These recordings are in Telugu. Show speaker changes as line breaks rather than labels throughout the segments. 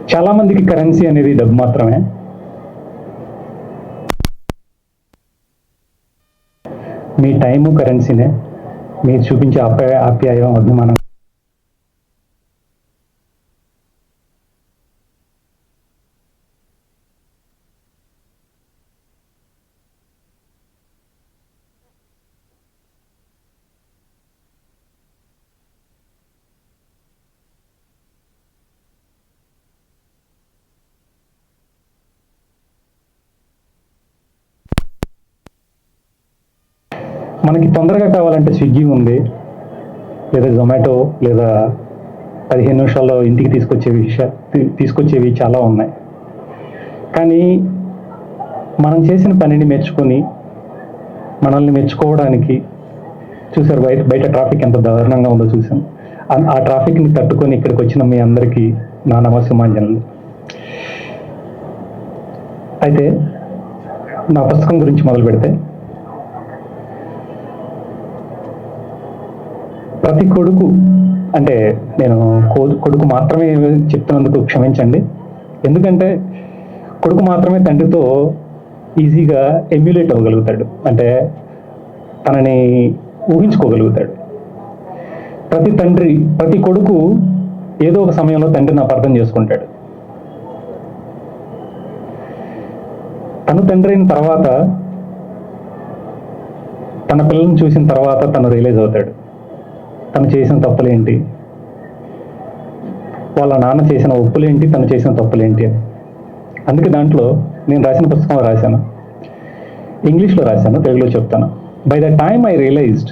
చాలామందికి కరెన్సీ అనేది డబ్బు మాత్రమే. మీ టైము కరెన్సీనే. మీరు చూపించే ఆప్యాయం, అభిమానం మనకి తొందరగా కావాలంటే స్విగ్గీ ఉంది, లేదా జొమాటో, లేదా 15 నిమిషాల్లో ఇంటికి తీసుకొచ్చేవి చాలా ఉన్నాయి. కానీ మనం చేసిన పనిని మెచ్చుకొని మనల్ని మెచ్చుకోవడానికి చూసారు, బయట ట్రాఫిక్ ఎంత దారుణంగా ఉందో చూసాం. ఆ ట్రాఫిక్ని తట్టుకొని ఇక్కడికి వచ్చిన మీ అందరికీ నా నమస్సుమాంజనులు. అయితే నా పుస్తకం గురించి మొదలు పెడితే, ప్రతి కొడుకు, అంటే నేను కొడుకు మాత్రమే చెప్తున్నందుకు క్షమించండి. ఎందుకంటే కొడుకు మాత్రమే తండ్రితో ఈజీగా ఎమ్యులేట్ అవ్వగలుగుతాడు, అంటే తనని ఊహించుకోగలుగుతాడు. ప్రతి కొడుకు ఏదో ఒక సమయంలో తండ్రిని అపార్థం చేసుకుంటాడు. తను తండ్రి అయిన తర్వాత, తన పిల్లల్ని చూసిన తర్వాత తను రియలైజ్ అవుతాడు తను చేసిన తప్పులేంటి, వాళ్ళ నాన్న చేసిన ఒప్పులేంటి, తను చేసిన తప్పులేంటి అని. అందుకే దాంట్లో నేను రాసిన పుస్తకంలో రాశాను, ఇంగ్లీష్లో రాశాను, తెలుగులో చెప్తాను. By the time I realized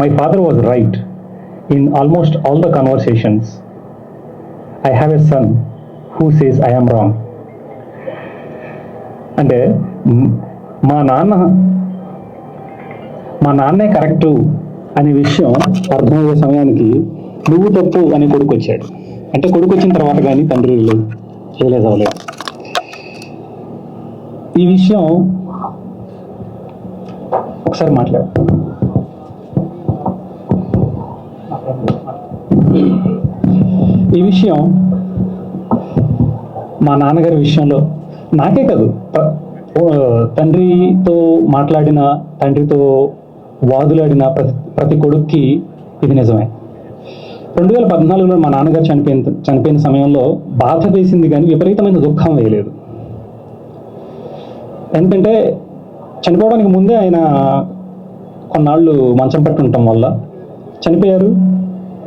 my father was right in almost all the conversations, I have a son who says I am wrong. అంటే మా నాన్నే కరెక్టు అనే విషయం అర్థమయ్యే సమయానికి నువ్వు తప్పు అని కొడుకు వచ్చాడు. అంటే కొడుకు వచ్చిన తర్వాత కానీ తండ్రి రియలైజ్ అవ్వలేదు. ఈ విషయం ఒకసారి మాట్లాడు. ఈ విషయం మా నాన్నగారి విషయంలో నాకే కాదు, తండ్రితో మాట్లాడిన, తండ్రితో వాదులాడిన ప్రతి కొడుక్కి ఇది నిజమే. 2014లో మా నాన్నగారు చనిపోయిన సమయంలో బాధ వేసింది కానీ విపరీతమైన దుఃఖం వేయలేదు. ఎందుకంటే చనిపోవడానికి ముందే ఆయన కొన్నాళ్ళు మంచం పట్టి ఉండటం వల్ల చనిపోయారు.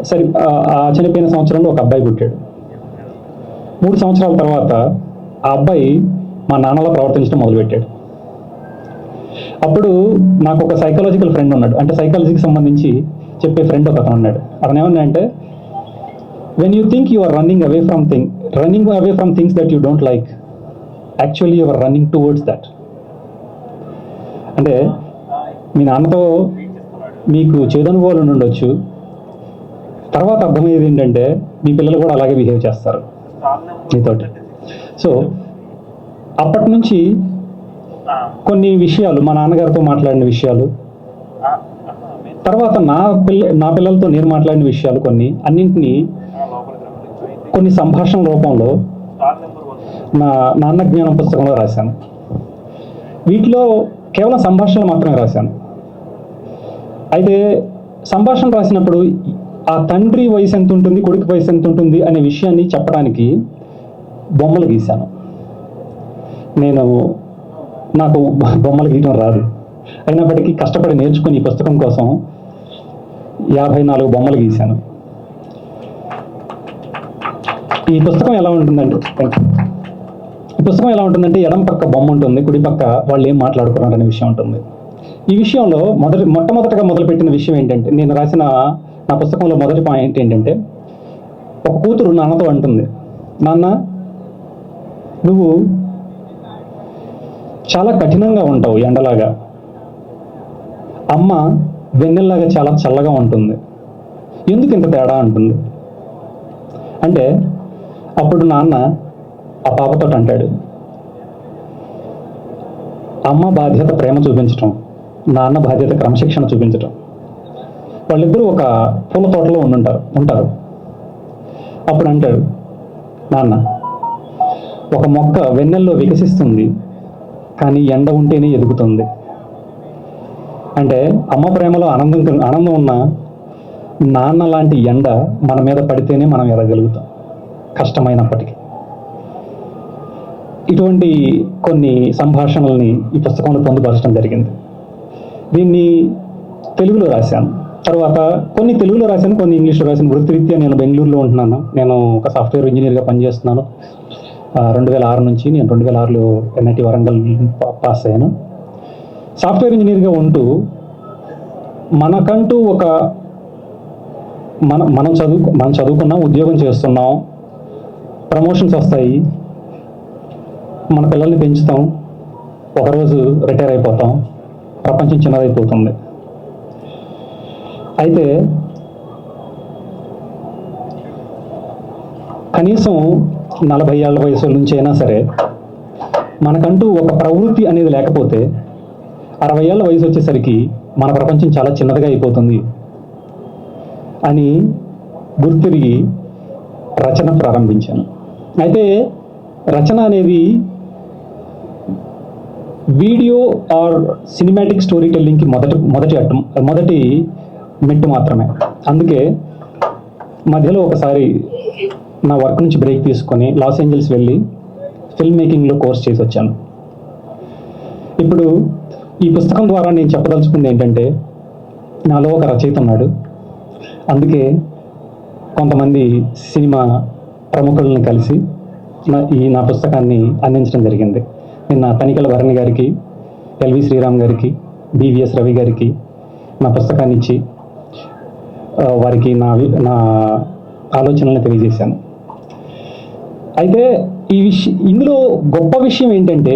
సరే, ఆ చనిపోయిన సంవత్సరంలో ఒక అబ్బాయి పుట్టాడు. 3 సంవత్సరాల తర్వాత ఆ అబ్బాయి మా నాన్నలా ప్రవర్తించడం మొదలుపెట్టాడు. అప్పుడు నాకు ఒక సైకాలజికల్ ఫ్రెండ్ ఉన్నాడు, అంటే సైకాలజీకి సంబంధించి చెప్పే ఫ్రెండ్ ఒక అతను ఉన్నాడు. అతను ఏమన్నా అంటే, when you think you are running away from things that you don't like, actually you are running towards that. అంటే మీ నాన్నతో మీకు చేదనుభవాలు ఉండొచ్చు, తర్వాత అర్థమయ్యేది ఏంటంటే మీ పిల్లలు కూడా అలాగే బిహేవ్ చేస్తారు మీతోటి. సో అప్పటి నుంచి కొన్ని విషయాలు, మా నాన్నగారితో మాట్లాడిన విషయాలు, తర్వాత నా పిల్లలతో నేను మాట్లాడిన విషయాలు, అన్నింటినీ కొన్ని సంభాషణ రూపంలో నా నాన్న జ్ఞానం పుస్తకంలో రాశాను. వీటిలో కేవలం సంభాషణలు మాత్రమే రాశాను. అయితే సంభాషణ రాసినప్పుడు ఆ తండ్రి వయసు ఎంత ఉంటుంది, కొడుకు వయసు ఎంత ఉంటుంది అనే విషయాన్ని చెప్పడానికి బొమ్మలు గీశాను. నాకు బొమ్మలు గీయడం రాదు, అయినప్పటికీ కష్టపడి నేర్చుకుని ఈ పుస్తకం కోసం 54 బొమ్మలు గీశాను. ఈ పుస్తకం ఎలా ఉంటుందంటే ఎడం పక్క బొమ్మ ఉంటుంది, కుడి పక్క వాళ్ళు ఏం మాట్లాడుకున్నారు అనే విషయం ఉంటుంది. ఈ విషయంలో మొట్టమొదటగా మొదలుపెట్టిన విషయం ఏంటంటే, నేను రాసిన నా పుస్తకంలో మొదటి పాయింట్ ఏంటంటే, ఒక కూతురు నాన్నతో అంటుంది, నాన్న నువ్వు చాలా కఠినంగా ఉంటావు ఎండలాగా, అమ్మ వెన్నెల్లాగా చాలా చల్లగా ఉంటుంది, ఎందుకు ఇంత తేడా అంటుంది. అంటే అప్పుడు నాన్న ఆ పాపతో అంటాడు, అమ్మ బాధ్యత ప్రేమ చూపించటం, నాన్న బాధ్యత క్రమశిక్షణ చూపించటం. వాళ్ళిద్దరూ ఒక పూల తోటలో ఉంటారు. అప్పుడు అంటాడు, నాన్న, ఒక మొక్క వెన్నెల్లో వికసిస్తుంది, కానీ ఎండ ఉంటేనే ఎదుగుతుంది. అంటే అమ్మ ప్రేమలో ఆనందం ఉన్న నాన్న లాంటి ఎండ మన మీద పడితేనే మనం ఎదగలుగుతాం, కష్టమైనప్పటికీ. ఇటువంటి కొన్ని సంభాషణల్ని ఈ పుస్తకంలో పొందుపరచడం జరిగింది. దీన్ని తెలుగులో రాశాను. తర్వాత కొన్ని తెలుగులో రాశాను, కొన్ని ఇంగ్లీష్లో రాశాను. వృత్తిరీత్యా నేను బెంగళూరులో ఉంటున్నాను. నేను ఒక సాఫ్ట్వేర్ ఇంజనీర్గా పనిచేస్తున్నాను. 2006 నుంచి. నేను 2006లో NIT వరంగల్ పాస్ అయ్యాను. సాఫ్ట్వేర్ ఇంజనీర్గా ఉంటూ మనకంటూ ఒక మనం చదువుకున్నాం, ఉద్యోగం చేస్తున్నాం, ప్రమోషన్స్ వస్తాయి, మన పిల్లల్ని పెంచుతాం, ఒకరోజు రిటైర్ అయిపోతాం, ప్రపంచం చిన్నదైపోతుంది. అయితే కనీసం 40 ఏళ్ల వయసు నుంచి అయినా సరే మనకంటూ ఒక ప్రవృత్తి అనేది లేకపోతే 60 ఏళ్ల వయసు వచ్చేసరికి మన ప్రపంచం చాలా చిన్నదిగా అయిపోతుంది అని గుర్తిరిగి రచన ప్రారంభించాను. అయితే రచన అనేది వీడియో ఆర్ సినిమాటిక్ స్టోరీ టెల్లింగ్కి మొదటి మెట్టు మాత్రమే. అందుకే మధ్యలో ఒకసారి నా వర్క్ నుంచి బ్రేక్ తీసుకొని లాస్ ఏంజల్స్ వెళ్ళి ఫిల్మ్ మేకింగ్లో కోర్స్ చేసి వచ్చాను. ఇప్పుడు ఈ పుస్తకం ద్వారా నేను చెప్పదలుచుకుంది ఏంటంటే, నాలో ఒక రచయిత ఉన్నాడు. అందుకే కొంతమంది సినిమా ప్రముఖులను కలిసి నా పుస్తకాన్ని అందించడం జరిగింది. నిన్న తనికెళ్ళ భరణి గారికి, LV శ్రీరామ్ గారికి, BVS రవి గారికి నా పుస్తకాన్ని ఇచ్చి వారికి నా ఆలోచనలను తెలియజేశాను. అయితే ఇందులో గొప్ప విషయం ఏంటంటే,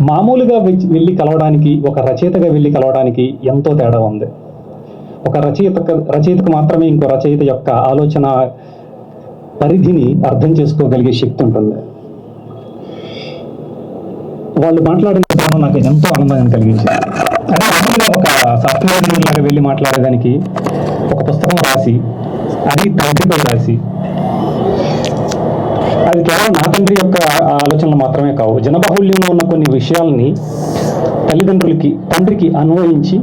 మామూలుగా వెళ్ళి కలవడానికి, ఒక రచయితగా వెళ్ళి కలవడానికి ఎంతో తేడా ఉంది. ఒక రచయితకు మాత్రమే ఇంకో రచయిత యొక్క ఆలోచన పరిధిని అర్థం చేసుకోగలిగే శక్తి ఉంటుంది. వాళ్ళు మాట్లాడిన విధానం నాకు ఎంతో ఆనందంగా కలిగించింది. అంటే మామూలుగా ఒక సాఫ్ట్వేర్ ఇంజనీర్ వెళ్ళి మాట్లాడేదానికి ఒక పుస్తకం రాసి, అది తండ్రితో రాసి, అది కేవలం నా తండ్రి యొక్క ఆలోచనలు మాత్రమే కావు, జనబాహుళ్యంలో ఉన్న కొన్ని విషయాల్ని తండ్రికి అన్వయించి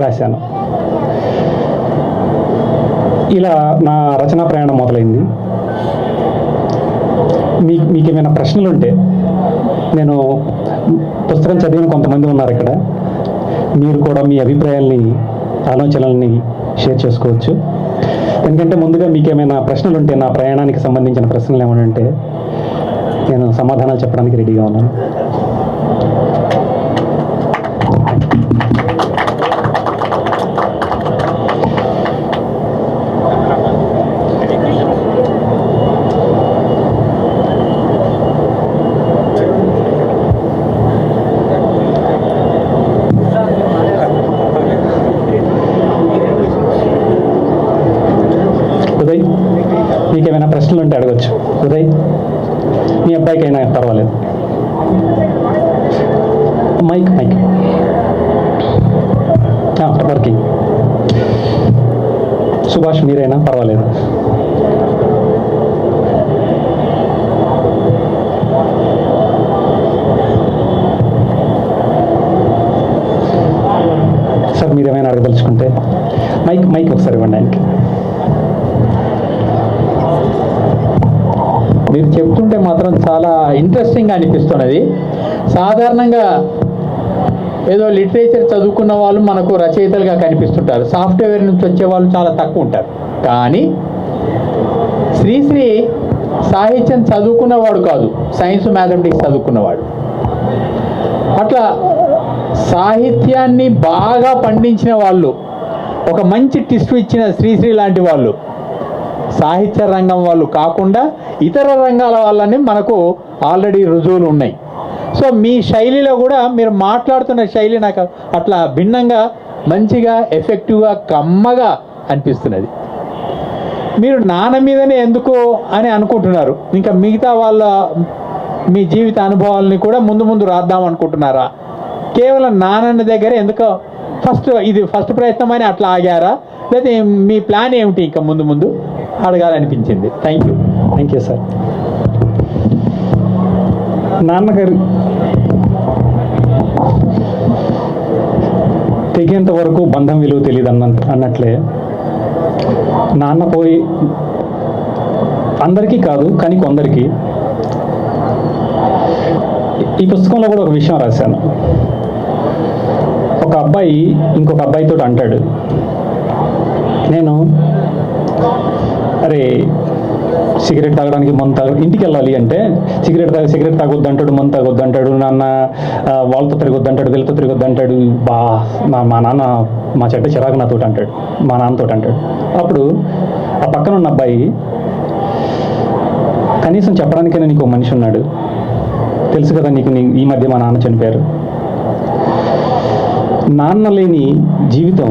రాశాను. ఇలా నా రచనా ప్రయాణం మొదలైంది. మీకేమైనా ప్రశ్నలు ఉంటే, నేను పుస్తకం చదివిన కొంతమంది ఉన్నారు ఇక్కడ, మీరు కూడా మీ అభిప్రాయాల్ని, ఆలోచనల్ని షేర్ చేసుకోవచ్చు. ఎందుకంటే ముందుగా మీకేమైనా ప్రశ్నలు ఉంటే, నా ప్రయాణానికి సంబంధించిన ప్రశ్నలు ఏమైనా ఉంటే నేను సమాధానాలు చెప్పడానికి రెడీగా ఉన్నాను. ఉదయ్, మీకేమైనా ప్రశ్నలు ఉంటే అడగచ్చు. ఉదయ్, మీ అబ్బాయికైనా పర్వాలేదు. Mic working. సుభాష్, మీరైనా పర్వాలేదు. సార్, మీరేమైనా అడగదలుచుకుంటే మైక్ ఒకసారి ఇవ్వండి ఆయనకి.
మీరు చెప్తుంటే మాత్రం చాలా ఇంట్రెస్టింగ్ అనిపిస్తున్నది. సాధారణంగా ఏదో లిటరేచర్ చదువుకున్న వాళ్ళు మనకు రచయితలుగా కనిపిస్తుంటారు, సాఫ్ట్వేర్ నుంచి వచ్చే వాళ్ళు చాలా తక్కువ ఉంటారు. కానీ శ్రీశ్రీ సాహిత్యం చదువుకున్నవాడు కాదు, సైన్స్ మ్యాథమెటిక్స్ చదువుకున్నవాడు. అట్లా సాహిత్యాన్ని బాగా పండించిన వాళ్ళు, ఒక మంచి ట్విస్ట్ ఇచ్చిన శ్రీశ్రీ లాంటి వాళ్ళు సాహిత్య రంగం వాళ్ళు కాకుండా ఇతర రంగాల వాళ్ళని మనకు ఆల్రెడీ రుజువులు ఉన్నాయి. సో మీ శైలిలో కూడా మీరు మాట్లాడుతున్న శైలి నాకు అట్లా భిన్నంగా, మంచిగా, ఎఫెక్టివ్గా, కమ్మగా అనిపిస్తున్నది. మీరు నాన్న మీదనే ఎందుకు అని అనుకుంటున్నారు? ఇంకా మిగతా వాళ్ళ మీ జీవిత అనుభవాలని కూడా ముందు రాద్దాం అనుకుంటున్నారా? కేవలం నాన్న దగ్గర ఎందుకో ఫస్ట్ ప్రయత్నం అని అట్లా ఆగారా? లేదా మీ ప్లాన్ ఏమిటి ఇంకా ముందు? అడగాలనిపించింది. Thank you
sir. నాన్నగారు తెగేంత వరకు బంధం విలువ తెలియదు అన్నట్లే నాన్న పోయి అందరికీ కాదు కానీ కొందరికి. ఈ పుస్తకంలో కూడా ఒక విషయం రాశాను. ఒక అబ్బాయి ఇంకొక అబ్బాయితో అంటాడు, నేను అరే సిగరెట్ తాగడానికి మందు ఇంటికి వెళ్ళాలి అంటే సిగరెట్ తాగొద్దు అంటాడు, మందు తాగొద్దు అంటాడు, నాన్న వాళ్ళతో తిరగొద్దు అంటాడు, వీళ్ళతో తిరగొద్దు అంటాడు. మా నాన్న మా చెడ్డ చిరాకు నాతో అంటాడు, మా నాన్నతో అంటాడు. అప్పుడు ఆ పక్కన ఉన్న అబ్బాయి, కనీసం చెప్పడానికైనా నీకు మనిషి ఉన్నాడు, తెలుసు కదా నీకు ఈ మధ్య మా నాన్న చనిపోయారు. నాన్న లేని జీవితం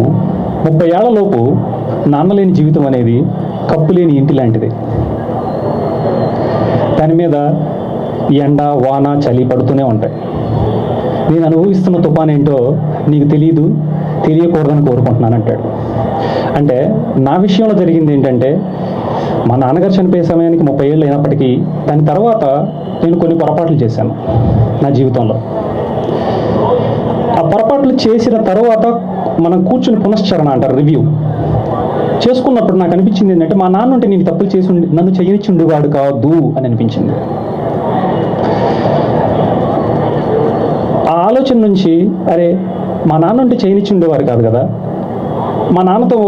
30 ఏళ్లలోపు నాన్న లేని జీవితం అనేది కప్పు లేని ఇంటి లాంటిది. దాని మీద ఎండ వాన చలి పడుతూనే ఉంటాయి. నేను అనుభవిస్తున్న తుఫాన్ ఏంటో నీకు తెలియకూడదని కోరుకుంటున్నాను అంటాడు. అంటే నా విషయంలో జరిగింది ఏంటంటే, మా నాన్నగారు చనిపోయే సమయానికి 30 ఏళ్ళు అయినప్పటికీ దాని తర్వాత నేను కొన్ని పొరపాట్లు చేశాను నా జీవితంలో. ఆ పొరపాట్లు చేసిన తర్వాత మనం కూర్చుని పునశ్చరణ అంటారు, రివ్యూ చేసుకున్నప్పుడు నాకు అనిపించింది ఏంటంటే, మా నాన్న ఉంటే నేను తప్పులు చేసి నన్ను చేయనిచ్చి ఉండేవాడు కాదు అని అనిపించింది. ఆ ఆలోచన నుంచి అరే మా నాన్న ఉంటే చేయనిచ్చి ఉండేవారు కాదు కదా, మా నాన్నతో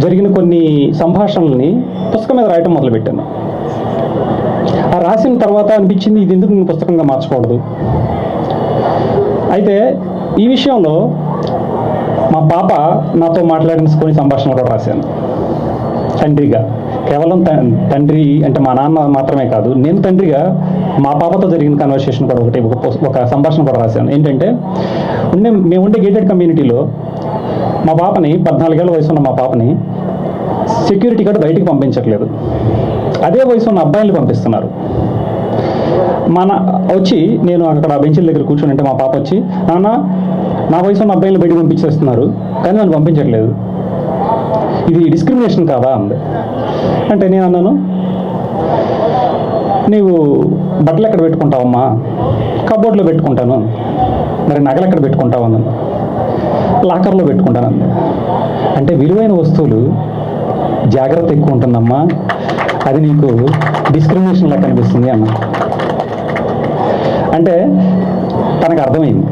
జరిగిన కొన్ని సంభాషణల్ని పుస్తకం మీద రాయటం మొదలుపెట్టాను. ఆ రాసిన తర్వాత అనిపించింది, ఇది ఎందుకు నేను పుస్తకంగా మార్చకూడదు. అయితే ఈ విషయంలో మా పాప నాతో మాట్లాడిన కొన్ని సంభాషణలు కూడా రాశాను తండ్రిగా. కేవలం తండ్రి అంటే మా నాన్న మాత్రమే కాదు, నేను తండ్రిగా మా పాపతో జరిగిన కన్వర్సేషన్ కూడా ఒక సంభాషణ కూడా రాశాను. ఏంటంటే, మేము ఉండే గేటెడ్ కమ్యూనిటీలో మా పాపని 14 ఏళ్ళ వయసు ఉన్న మా పాపని సెక్యూరిటీ గార్డ్ బయటికి పంపించట్లేదు. అదే వయసు ఉన్న అబ్బాయిలు పంపిస్తున్నారు. వచ్చి నేను అక్కడ బెంచీల దగ్గర కూర్చొని అంటే మా పాప వచ్చి, నాన్న నా వయసు ఉన్న అబ్బాయిలు బయటికి పంపించేస్తున్నారు కానీ నన్ను పంపించట్లేదు, ఇది డిస్క్రిమినేషన్ కాదా అంది. అంటే నేను అన్నాను, నీవు బట్టలు ఎక్కడ పెట్టుకుంటావమ్మా? కబోర్డ్లో పెట్టుకుంటాను. మరి నగలు ఎక్కడ పెట్టుకుంటావు అన్నాను. లాకర్లో పెట్టుకుంటాను అంది. అంటే విలువైన వస్తువులు జాగ్రత్త ఎక్కువ ఉంటుందమ్మా, అది నీకు డిస్క్రిమినేషన్లా కనిపిస్తుంది అన్న. అంటే తనకు అర్థమైంది,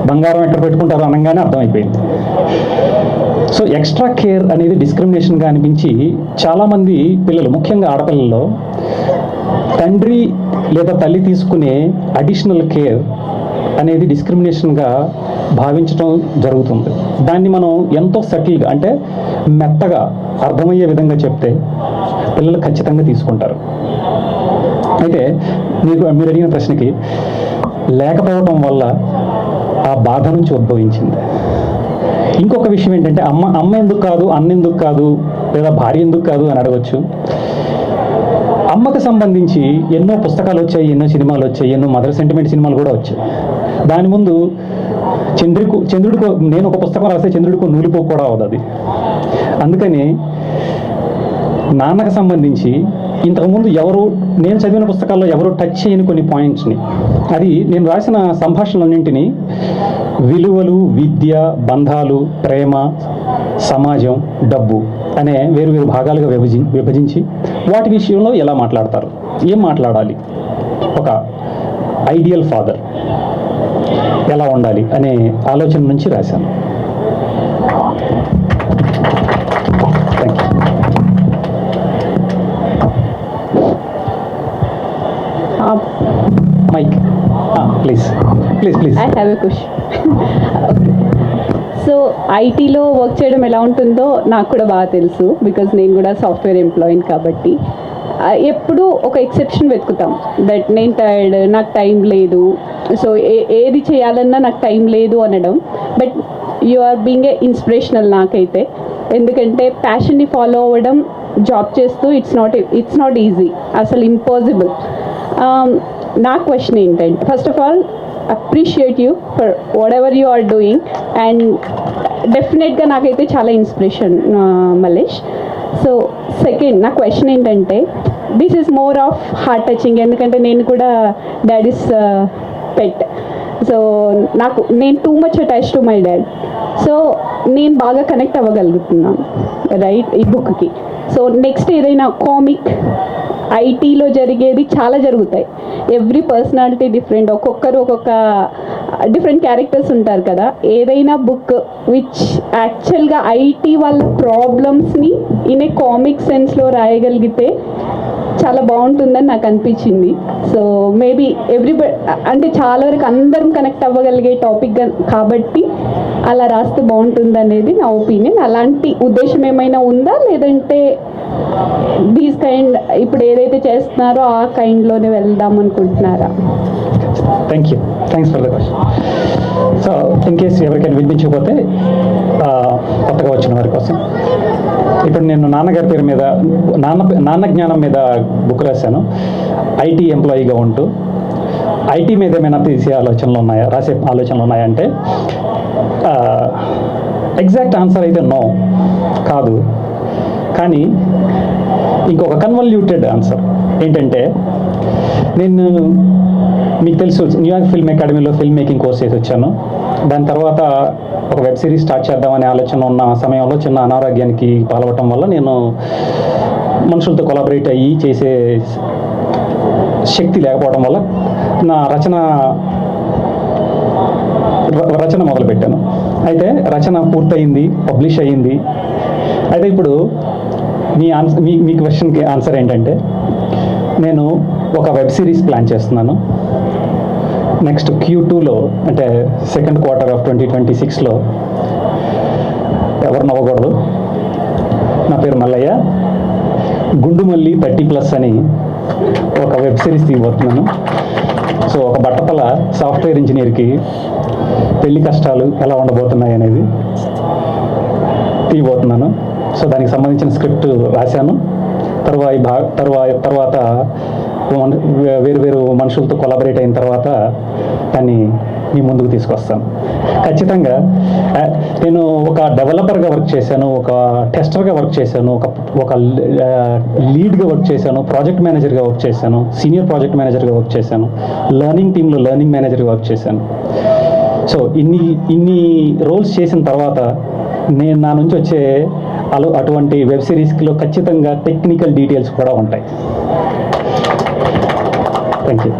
బంగారం ఎక్కడ పెట్టుకుంటారో అనగానే అర్థమైపోయింది. సో ఎక్స్ట్రా కేర్ అనేది డిస్క్రిమినేషన్గా అనిపించి చాలామంది పిల్లలు, ముఖ్యంగా ఆడపిల్లల్లో తండ్రి లేదా తల్లి తీసుకునే అడిషనల్ కేర్ అనేది డిస్క్రిమినేషన్గా భావించడం జరుగుతుంది. దాన్ని మనం ఎంతో సటిల్గా అంటే మెత్తగా అర్థమయ్యే విధంగా చెప్తే పిల్లలు ఖచ్చితంగా తీసుకుంటారు. అయితే మీరు అడిగిన ప్రశ్నకి లేకపోవటం వల్ల ఆ బాధ నుంచి ఉద్భవించింది. ఇంకొక విషయం ఏంటంటే, అమ్మ ఎందుకు కాదు, అన్న ఎందుకు కాదు, లేదా భార్య ఎందుకు కాదు అని అడగచ్చు. అమ్మకు సంబంధించి ఎన్నో పుస్తకాలు వచ్చాయి, ఎన్నో సినిమాలు వచ్చాయి, ఎన్నో మదర్ సెంటిమెంట్ సినిమాలు కూడా వచ్చాయి. దాని ముందు చంద్రుడికో నేను ఒక పుస్తకం రాస్తే చంద్రుడికో నూలిపో కూడా అవుతుంది. అందుకని నాన్నకు సంబంధించి ఇంతకుముందు నేను చదివిన పుస్తకాల్లో ఎవరు టచ్ చేయని కొన్ని పాయింట్స్ని, అది నేను రాసిన సంభాషణలన్నింటినీ విలువలు, విద్య, బంధాలు, ప్రేమ, సమాజం, డబ్బు అనే వేరు భాగాలుగా విభజించి వాటి విషయంలో ఎలా మాట్లాడతారు, ఏం మాట్లాడాలి, ఒక ఐడియల్ ఫాదర్ ఎలా ఉండాలి అనే ఆలోచన నుంచి రాశాను. Mike, please.
I have a question. Okay. So ఐటీలో వర్క్ చేయడం ఎలా ఉంటుందో నాకు కూడా బాగా తెలుసు, బికాజ్ నేను కూడా సాఫ్ట్వేర్ ఎంప్లాయీని కాబట్టి. ఎప్పుడు ఒక ఎక్సెప్షన్ వెతుకుతాం, దట్ నేను టైర్డ్, నాకు టైం లేదు, సో ఏది చేయాలన్నా నాకు టైం లేదు అనడం. But you are being a inspirational నాకైతే. ఎందుకంటే ప్యాషన్ని ఫాలో అవ్వడం జాబ్ చేస్తూ ఇట్స్ నాట్ ఈజీ, అసలు ఇంపాసిబుల్. నా క్వశ్చన్ ఏంటంటే, first of all appreciate you for whatever you are doing, and డెఫినెట్గా నాకైతే చాలా ఇన్స్పిరేషన్ మల్లేష్. సో సెకండ్ నా క్వశ్చన్ ఏంటంటే, this is more of heart touching, ఎందుకంటే నేను కూడా డాడీస్ పెట్. సో నేను too much attach to my dad. So నేను బాగా కనెక్ట్ అవ్వగలుగుతున్నాను రైట్ ఈ బుక్కి. సో నెక్స్ట్ ఏదైనా కామిక్, ఐటీలో జరిగేది చాలా జరుగుతాయి. ఎవ్రీ పర్సనాలిటీ డిఫరెంట్, ఒక్కొక్కరు ఒక్కొక్క డిఫరెంట్ క్యారెక్టర్స్ ఉంటారు కదా. ఏదైనా బుక్ విచ్ యాక్చువల్గా ఐటీ వాళ్ళ ప్రాబ్లమ్స్ని ఇన్ ఏ కామిక్ సెన్స్లో రాయగలిగితే చాలా బాగుంటుందని నాకు అనిపించింది. సో మేబీ అంటే చాలా వరకు అందరం కనెక్ట్ అవ్వగలిగే టాపిక్ కాబట్టి అలా రాస్తే బాగుంటుంది అనేది నా ఒపీనియన్. అలాంటి ఉద్దేశం ఏమైనా ఉందా, లేదంటే దీస్ కైండ్ ఇప్పుడు ఏదైతే చేస్తున్నారో ఆ కైండ్లోనే వెళ్దాం అనుకుంటున్నారా?
Thanks for the question. So in case ఎవరికైనా వినిపించకపోతే కొత్తగా వచ్చిన వారి కోసం, ఇప్పుడు నేను నాన్నగారి పేరు మీద నాన్న జ్ఞానం మీద బుక్ రాశాను. ఐటీ ఎంప్లాయీగా ఉంటూ ఐటీ మీద ఏమైనా రాసే ఆలోచనలు ఉన్నాయంటే ఎగ్జాక్ట్ ఆన్సర్ అయితే నో కాదు. కానీ ఇంకొక కన్వల్యూటెడ్ ఆన్సర్ ఏంటంటే, నేను మీకు తెలుసు న్యూయార్క్ ఫిల్మ్ అకాడమీలో ఫిల్మ్ మేకింగ్ కోర్స్ చేసి వచ్చాను. దాని తర్వాత ఒక వెబ్ సిరీస్ స్టార్ట్ చేద్దామనే ఆలోచన ఉన్న సమయంలో చిన్న అనారోగ్యానికి పాల్గొనడం వల్ల నేను మనుషులతో కొలాబరేట్ అయ్యి చేసే శక్తి లేకపోవడం వల్ల నా రచన మొదలుపెట్టాను. అయితే రచన పూర్తయింది, పబ్లిష్ అయ్యింది. అయితే ఇప్పుడు మీ క్వశ్చన్కి ఆన్సర్ ఏంటంటే, నేను ఒక వెబ్ సిరీస్ ప్లాన్ చేస్తున్నాను. నెక్స్ట్ Q2లో, అంటే సెకండ్ క్వార్టర్ ఆఫ్ 2026లో, ఎవరు నవ్వకూడదు, నా పేరు మల్లయ్య, గుండుమల్లి 30+ అని ఒక వెబ్ సిరీస్ తీయబోతున్నాను. సో ఒక బట్టతల సాఫ్ట్వేర్ ఇంజనీర్కి పెళ్లి కష్టాలు ఎలా ఉండబోతున్నాయి అనేది తీయబోతున్నాను. సో దానికి సంబంధించిన స్క్రిప్ట్ రాశాను. తర్వాత వేరు మనుషులతో కొలాబరేట్ అయిన తర్వాత దాన్ని మీ ముందుకు తీసుకొస్తాను. ఖచ్చితంగా నేను ఒక డెవలపర్గా వర్క్ చేశాను, ఒక టెస్టర్గా వర్క్ చేశాను, ఒక లీడ్గా వర్క్ చేశాను, ప్రాజెక్ట్ మేనేజర్గా వర్క్ చేశాను, సీనియర్ ప్రాజెక్ట్ మేనేజర్గా వర్క్ చేశాను, లెర్నింగ్ టీంలో లెర్నింగ్ మేనేజర్గా వర్క్ చేశాను. సో ఇన్ని రోల్స్ చేసిన తర్వాత నా నుంచి వచ్చే అటువంటి వెబ్ సిరీస్లో ఖచ్చితంగా టెక్నికల్ డీటెయిల్స్ కూడా ఉంటాయి. Thank you.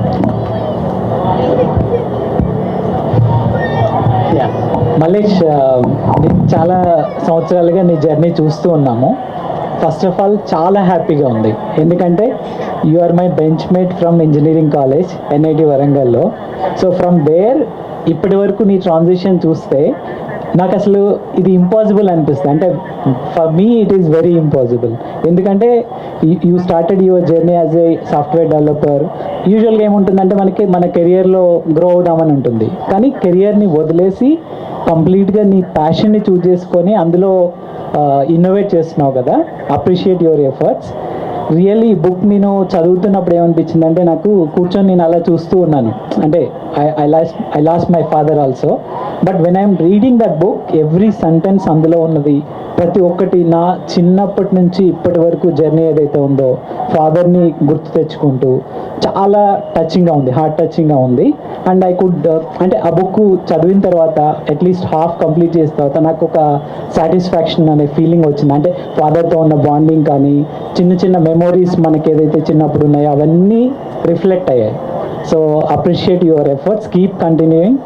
మల్లేష్, చాలా సంవత్సరాలుగా నీ జర్నీ చూస్తూ ఉన్నాము. ఫస్ట్ ఆఫ్ ఆల్ చాలా హ్యాపీగా ఉంది, ఎందుకంటే you are my bench mate from engineering college NIT వరంగల్లో. సో ఫ్రమ్ దేర్ ఇప్పటి వరకు నీ ట్రాన్సిషన్ చూస్తే నాకు అసలు ఇది ఇంపాసిబుల్ అనిపిస్తుంది. అంటే for me it is very impossible, ఎందుకంటే you started your journey as a software developer. యూజువల్గా ఏముంటుందంటే మన కెరియర్లో గ్రో అవుదామని ఉంటుంది, కానీ కెరియర్ని వదిలేసి కంప్లీట్గా నీ ప్యాషన్ని చూజ్ చేసుకొని అందులో ఇన్నోవేట్ చేస్తున్నావు కదా. Appreciate your efforts. రియల్లీ ఈ బుక్ నేను చదువుతున్నప్పుడు ఏమనిపించింది అంటే, నాకు కూర్చొని నేను అలా చూస్తూ ఉన్నాను. అంటే I lost my father also, but when I'm reading that book every sentence అందులో ఉన్నది ప్రతి ఒక్కటి నా చిన్నప్పటి నుంచి ఇప్పటి వరకు జర్నీ ఏదైతే ఉందో ఫాదర్ని గుర్తు తెచ్చుకుంటూ చాలా టచింగ్గా ఉంది, హార్ట్ టచింగ్గా ఉంది. అండ్ ఐ కుడ్ అంటే ఆ బుక్ చదివిన తర్వాత అట్లీస్ట్ హాఫ్ కంప్లీట్ చేసిన తర్వాత నాకు ఒక సాటిస్ఫాక్షన్ అనే ఫీలింగ్ వచ్చింది. అంటే ఫాదర్తో ఉన్న బాండింగ్ కానీ చిన్న చిన్న మెమోరీస్ మనకి ఏదైతే చిన్నప్పుడు ఉన్నాయో అవన్నీ రిఫ్లెక్ట్ అయ్యాయి. So appreciate your efforts, keep continuing.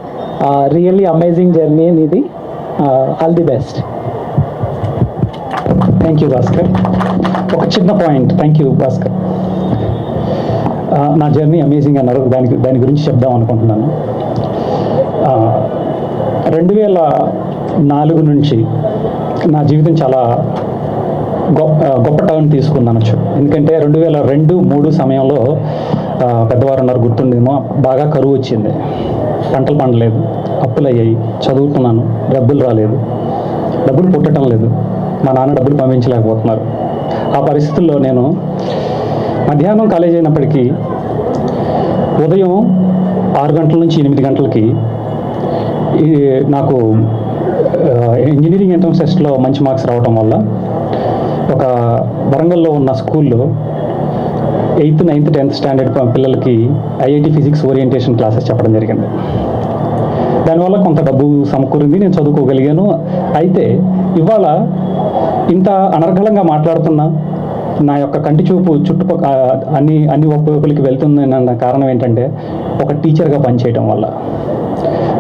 Really amazing journey ఇది. All the best.
Thank you Bhaskar. ఒక చిన్న పాయింట్. Thank you Bhaskar. నా జర్నీ అమేజింగ్ అన్నారు, దాని గురించి చెప్దాం అనుకుంటున్నాను. 2004 నుంచి నా జీవితం చాలా గొప్ప టర్న్ తీసుకున్నాను. ఎందుకంటే 2002-03 సమయంలో పెద్దవారు ఉన్నారు, గుర్తుండేమో, బాగా కరువు వచ్చింది, పంటలు పండలేదు, అప్పులు అయ్యాయి, చదువుతున్నాను, డబ్బులు రాలేదు, డబ్బులు పుట్టడం లేదు, మా నాన్న డబ్బులు పంపించలేకపోతున్నారు. ఆ పరిస్థితుల్లో నేను మధ్యాహ్నం కాలేజ్ అయినప్పటికీ ఉదయం 6 గంటల నుంచి 8 గంటలకి నాకు ఇంజనీరింగ్ ఎంట్రన్స్ టెస్ట్లో మంచి మార్క్స్ రావడం వల్ల ఒక వరంగల్లో ఉన్న స్కూల్లో 8th, 9th, 10th స్టాండర్డ్ పిల్లలకి ఐఐటి ఫిజిక్స్ ఓరియంటేషన్ క్లాసెస్ చెప్పడం జరిగింది. దానివల్ల కొంత డబ్బు సమకూరింది, నేను చదువుకోగలిగాను. అయితే ఇవాళ ఇంత అనర్గళంగా మాట్లాడుతున్నా నా యొక్క కంటి చూపు చుట్టుపక్కల అన్ని వైపులకి వెళ్తుందన్న కారణం ఏంటంటే ఒక టీచర్గా పనిచేయడం వల్ల.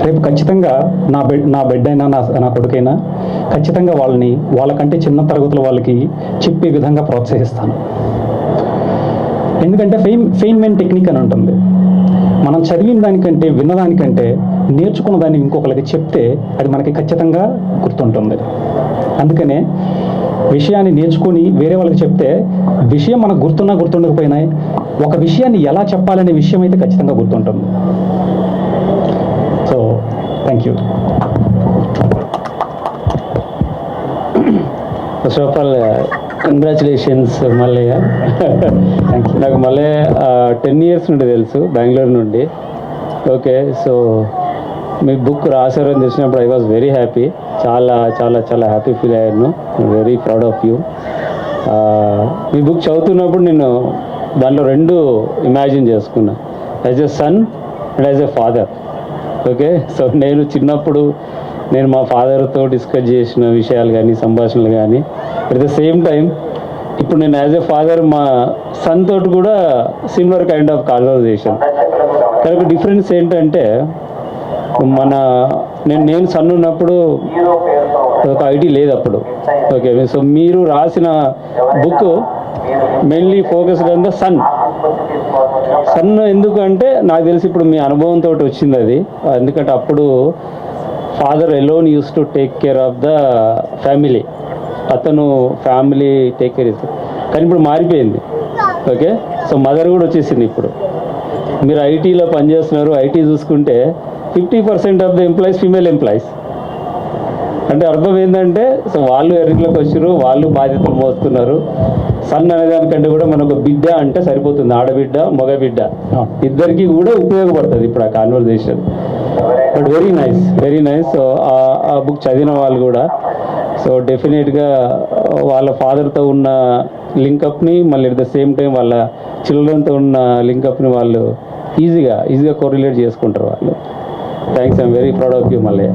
రేపు ఖచ్చితంగా నా బిడ్డ అయినా నా కొడుకైనా ఖచ్చితంగా వాళ్ళకంటే చిన్న తరగతుల వాళ్ళకి చెప్పే విధంగా ప్రోత్సహిస్తాను. ఎందుకంటే ఫెయిన్మెంట్ టెక్నిక్ అని ఉంటుంది. మనం చదివిన దానికంటే విన్నదానికంటే నేర్చుకున్న దాన్ని ఇంకొకరికి చెప్తే అది మనకి ఖచ్చితంగా గుర్తుంటుంది. అందుకనే విషయాన్ని నేర్చుకుని వేరే వాళ్ళకి చెప్తే విషయం మనకు గుర్తుండకపోయినా ఒక విషయాన్ని ఎలా చెప్పాలనే విషయం అయితే ఖచ్చితంగా గుర్తుంటుంది. So thank you.
First of all congratulations Mallayya. Thank you. నాకు మల్లయ్య 10 years నుండి తెలుసు, బెంగళూరు నుండి. ఓకే, సో మీ బుక్ రాశారని తెలిసినప్పుడు ఐ వాజ్ వెరీ హ్యాపీ. చాలా చాలా చాలా హ్యాపీ ఫీల్ అయ్యాను. Very proud of you. మీ బుక్ చదువుతున్నప్పుడు నేను దాంట్లో 2 ఇమాజిన్ చేసుకున్నా, as a son and as a father. Okay, so చిన్నప్పుడు నేను మా ఫాదర్తో డిస్కస్ చేసిన విషయాలు కానీ సంభాషణలు కానీ, అట్ ద సేమ్ టైం ఇప్పుడు నేను యాజ్ ఎ ఫాదర్ మా సన్ తోటి కూడా సిమిలర్ కైండ్ ఆఫ్ కాన్వర్జేషన్. కానీ డిఫరెన్స్ ఏంటంటే నేను సన్ ఉన్నప్పుడు ఒక ఐడి లేదు అప్పుడు. ఓకే, సో మీరు రాసిన book mainly focused on the son. ఎందుకు అంటే నాకు తెలిసి ఇప్పుడు మీ అనుభవంతో వచ్చింది అది. ఎందుకంటే అప్పుడు father alone use to take care of the family. అతను ఫ్యామిలీ టేక్ కేర్ చేస్తారు. కానీ ఇప్పుడు మారిపోయింది. ఓకే, సో మదర్ కూడా వచ్చేసింది. ఇప్పుడు మీరు ఐటీలో పనిచేస్తున్నారు. ఐటీ చూసుకుంటే 50% of the employees female employees. అంటే అర్థం ఏంటంటే సో వాళ్ళు ఎర్రిలోకి వచ్చారు, వాళ్ళు బాధ్యతలు మోస్తున్నారు. సన్ అనేదానికంటే కూడా మనకు బిడ్డ అంటే సరిపోతుంది. ఆడబిడ్డ మగబిడ్డ ఇద్దరికి కూడా ఉపయోగపడుతుంది ఇప్పుడు ఆ conversation. But very nice. So ఆ బుక్ చదివిన వాళ్ళు కూడా సో డెఫినెట్గా వాళ్ళ ఫాదర్తో ఉన్న లింకప్ని మళ్ళీ అట్ ద సేమ్ టైం వాళ్ళ చిల్డ్రన్తో ఉన్న లింకప్ని వాళ్ళు ఈజీగా కోరిలేట్ చేసుకుంటారు వాళ్ళు. Thanks, I'm very proud of you మళ్ళీ.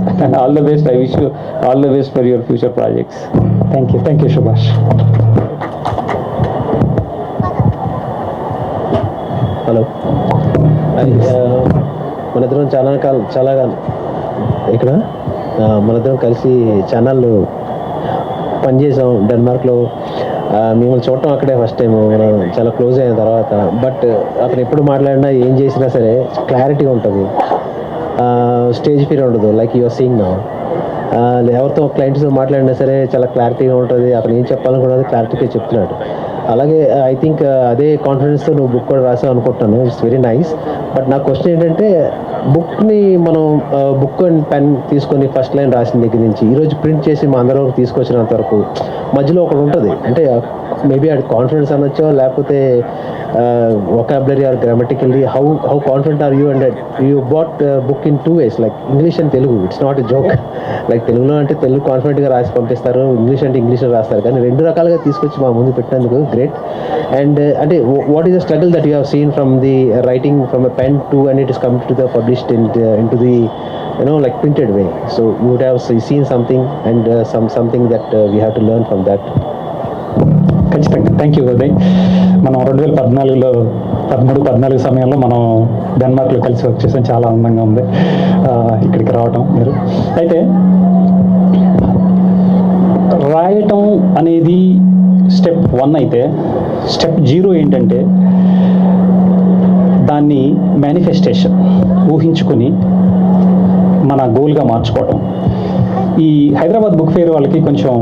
All the best. I wish you all the best for your future projects.
Thank you Subhash.
Hello, మనిద్దరం చాలా ఇక్కడ మనిద్దరం కలిసి ఛానళ్ళు పనిచేసాం డెన్మార్క్లో. మిమ్మల్ని చూడటం అక్కడే ఫస్ట్ టైం, మనం చాలా క్లోజ్ అయిన తర్వాత. బట్ అతను ఎప్పుడు మాట్లాడినా ఏం చేసినా సరే క్లారిటీ ఉంటుంది, స్టేజ్ ఫియర్ ఉండదు. Like you're seeing now. ఎవరితో క్లయింట్స్తో మాట్లాడినా సరే చాలా క్లారిటీగా ఉంటుంది. అతను ఏం చెప్పాలనుకున్నది క్లారిటీగా చెప్తున్నాడు. అలాగే ఐ థింక్ అదే కాన్ఫిడెన్స్తో నువ్వు బుక్ కూడా రాసావు అనుకుంటున్నాను. It's very nice. బట్ నా క్వశ్చన్ ఏంటంటే, బుక్ని మనం బుక్ అండ్ పెన్ తీసుకొని ఫస్ట్ లైన్ రాసిన దగ్గర నుంచి ఈరోజు ప్రింట్ చేసి మా అందరూ తీసుకొచ్చినంత వరకు మధ్యలో ఒకటి ఉంటుంది. అంటే మేబీ అది కాన్ఫిడెన్స్ అనొచ్చో, లేకపోతే vocabulary or grammatically, how confident are you? And that you bought book in 2 ways, like English and Telugu. It's not a joke. Like తెలుగులో అంటే తెలుగు కాన్ఫిడెంట్గా రాసి పంపిస్తారు, ఇంగ్లీష్ అంటే ఇంగ్లీష్లో రాస్తారు. కానీ 2 రకాలుగా తీసుకొచ్చి మా ముందు పెట్టినందుకు గ్రేట్. అండ్ అంటే what is the struggle that you have seen from the writing from a pen to and it is come to the published into the like printed way? So you would have seen something and something that we have to learn from that.
ఖచ్చితంగా. Thank you Uday. మనం 2013-14 సమయంలో మనం డెన్మార్క్లో కలిసి వర్క్ చేసాం. చాలా ఆనందంగా ఉంది ఇక్కడికి రావటం. మీరు అయితే రాయటం అనేది స్టెప్ 1 అయితే, స్టెప్ 0 ఏంటంటే దాన్ని మేనిఫెస్టేషన్, ఊహించుకొని మన గోల్గా మార్చుకోవటం. ఈ హైదరాబాద్ బుక్ ఫెయిర్ వాళ్ళకి కొంచెం